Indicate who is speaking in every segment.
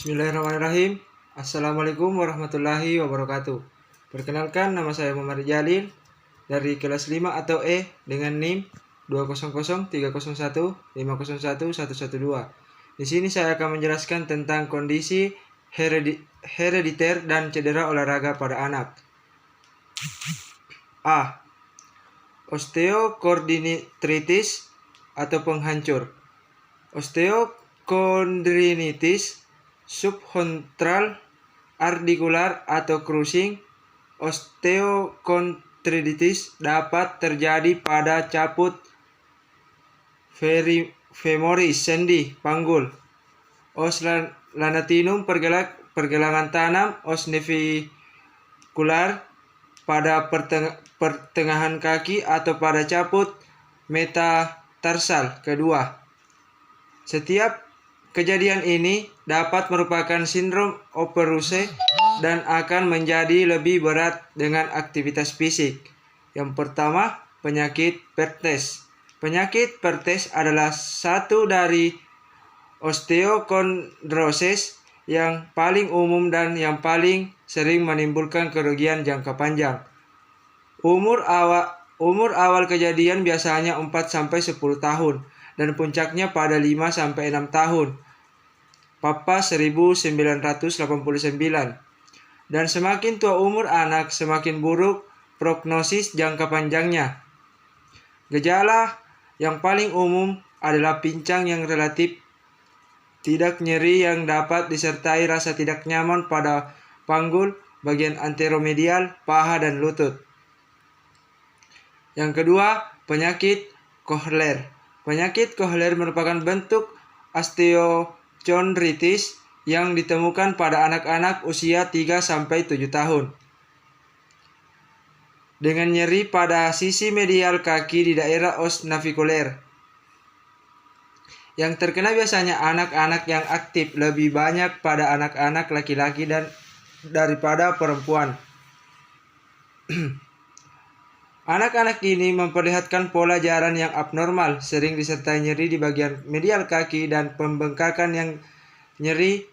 Speaker 1: Bismillahirrahmanirrahim. Assalamualaikum warahmatullahi wabarakatuh. Perkenalkan, nama saya Muhammad Jalil dari kelas 5 atau E dengan NIM 2003015011112. Di sini saya akan menjelaskan tentang kondisi herediter dan cedera olahraga pada anak. A. Osteochondritis atau penghancur. Osteochondritis subchondral articular atau crushing. Osteochondritis dapat terjadi pada caput femoris sendi panggul. Os lanatinum pergelangan tanam. Os navicular pada pertengahan kaki atau pada caput metatarsal kedua. Setiap kejadian ini dapat merupakan sindrom operose dan akan menjadi lebih berat dengan aktivitas fisik. Yang pertama, penyakit Perthes. Penyakit Perthes adalah satu dari osteokondrosis yang paling umum dan yang paling sering menimbulkan kerugian jangka panjang. Umur awal kejadian biasanya 4-10 tahun dan puncaknya pada 5-6 tahun. Papa 1989. Dan semakin tua umur anak, semakin buruk prognosis jangka panjangnya. Gejala yang paling umum adalah pincang yang relatif, tidak nyeri yang dapat disertai rasa tidak nyaman pada panggul, bagian anteromedial, paha, dan lutut. Yang kedua, penyakit Koehler. Penyakit Koehler merupakan bentuk osteochondritis yang ditemukan pada anak-anak usia 3-7 tahun. Dengan nyeri pada sisi medial kaki di daerah os navicular. Yang terkena biasanya anak-anak yang aktif, lebih banyak pada anak-anak laki-laki dan daripada perempuan. Anak-anak ini memperlihatkan pola jalan yang abnormal, sering disertai nyeri di bagian medial kaki dan pembengkakan yang nyeri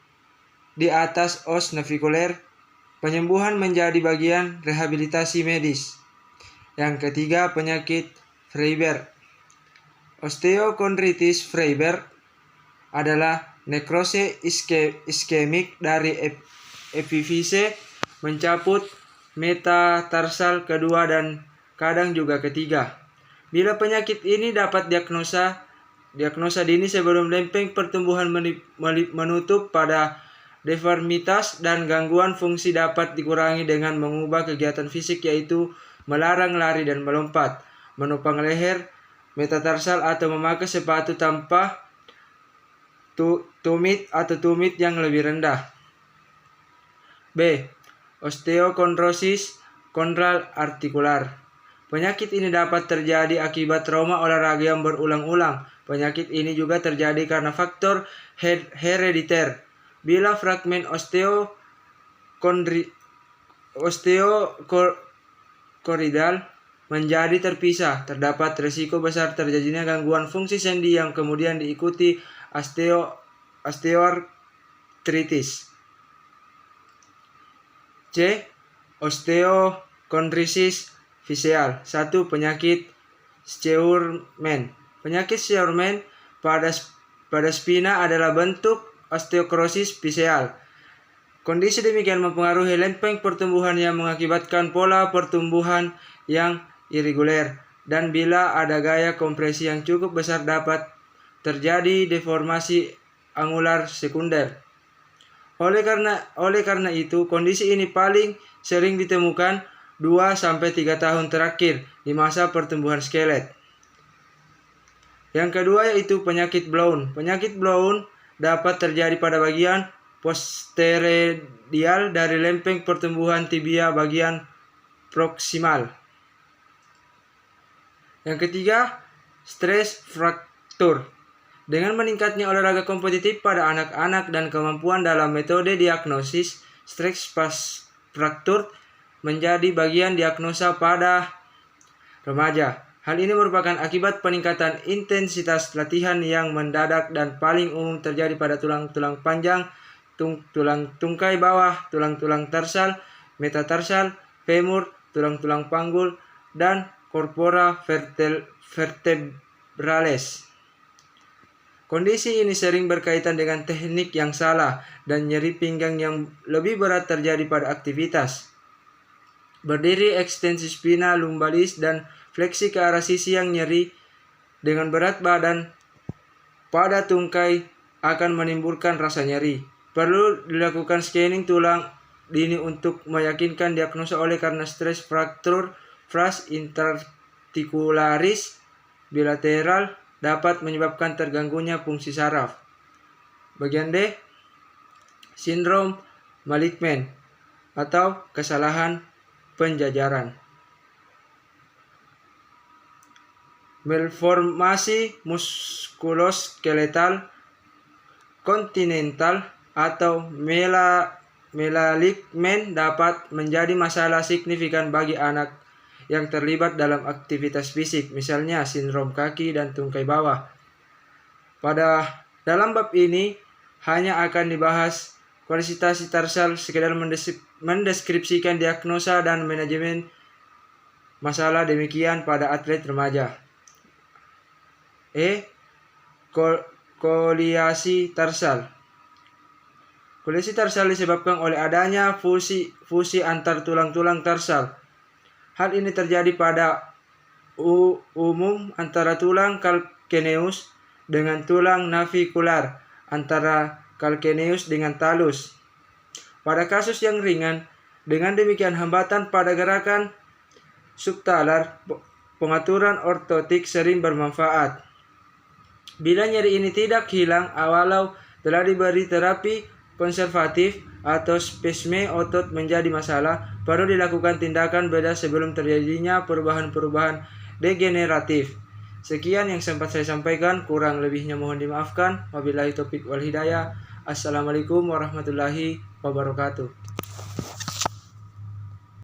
Speaker 1: di atas os navicular. Penyembuhan menjadi bagian rehabilitasi medis. Yang ketiga, penyakit Freiberg. Osteochondritis Freiberg adalah nekrose iskemik dari epifise mencaput metatarsal kedua dan kadang juga ketiga. Bila penyakit ini dapat diagnosa dini sebelum lempeng pertumbuhan menutup pada deformitas dan gangguan fungsi dapat dikurangi dengan mengubah kegiatan fisik, yaitu melarang lari dan melompat, menopang leher metatarsal atau memakai sepatu tanpa tumit atau tumit yang lebih rendah. B. Osteochondrosis chondral articular. Penyakit ini dapat terjadi akibat trauma olahraga yang berulang-ulang. Penyakit ini juga terjadi karena faktor herediter. Bila fragmen osteochondral menjadi terpisah, terdapat risiko besar terjadinya gangguan fungsi sendi yang kemudian diikuti osteoartritis. C. Osteochondritis facial. 1. Penyakit Scheuermann. Penyakit Scheuermann pada spina adalah bentuk osteokrosis facial. Kondisi demikian mempengaruhi lempeng pertumbuhan yang mengakibatkan pola pertumbuhan yang irregular, dan bila ada gaya kompresi yang cukup besar dapat terjadi deformasi angular sekunder. Oleh karena itu, kondisi ini paling sering ditemukan 2-3 tahun terakhir di masa pertumbuhan skelet. Yang kedua yaitu penyakit Blount. Penyakit Blount dapat terjadi pada bagian posteredial dari lempeng pertumbuhan tibia bagian proksimal. Yang ketiga, stress fracture. Dengan meningkatnya olahraga kompetitif pada anak-anak dan kemampuan dalam metode diagnosis, stress fracture menjadi bagian diagnosa pada remaja. Hal ini merupakan akibat peningkatan intensitas latihan yang mendadak dan paling umum terjadi pada tulang-tulang panjang tulang tungkai bawah, tulang-tulang tarsal, metatarsal, femur, tulang-tulang panggul, dan corpora vertebrales. Kondisi ini sering berkaitan dengan teknik yang salah dan nyeri pinggang yang lebih berat terjadi pada aktivitas berdiri, ekstensi spina lumbalis, dan fleksi ke arah sisi yang nyeri dengan berat badan pada tungkai akan menimbulkan rasa nyeri. Perlu dilakukan scanning tulang dini untuk meyakinkan diagnosa oleh karena stres fraktur vas interarticularis bilateral dapat menyebabkan terganggunya fungsi saraf. Bagian D, sindrom Malignant atau kesalahan penjajaran. Malformasi muskuloskeletal kontinental atau melaligmen dapat menjadi masalah signifikan bagi anak yang terlibat dalam aktivitas fisik, misalnya sindrom kaki dan tungkai bawah. Dalam bab ini hanya akan dibahas kualifikasi tarsal sekedar mendeskripsikan diagnosa dan manajemen masalah demikian pada atlet remaja. Koliasi tarsal. Koliasi tarsal disebabkan oleh adanya fusi antar tulang-tulang tarsal. Hal ini terjadi pada umum antara tulang calcaneus dengan tulang navicular, antara calcaneus dengan talus. Pada kasus yang ringan, dengan demikian hambatan pada gerakan subtalar, pengaturan ortotik sering bermanfaat. Bila nyeri ini tidak hilang walau telah diberi terapi konservatif atau spasme otot menjadi masalah, perlu dilakukan tindakan beda sebelum terjadinya perubahan-perubahan degeneratif. Sekian yang sempat saya sampaikan, kurang lebihnya mohon dimaafkan. Wabillahi taufiq wal hidayah. Assalamualaikum warahmatullahi wabarakatuh.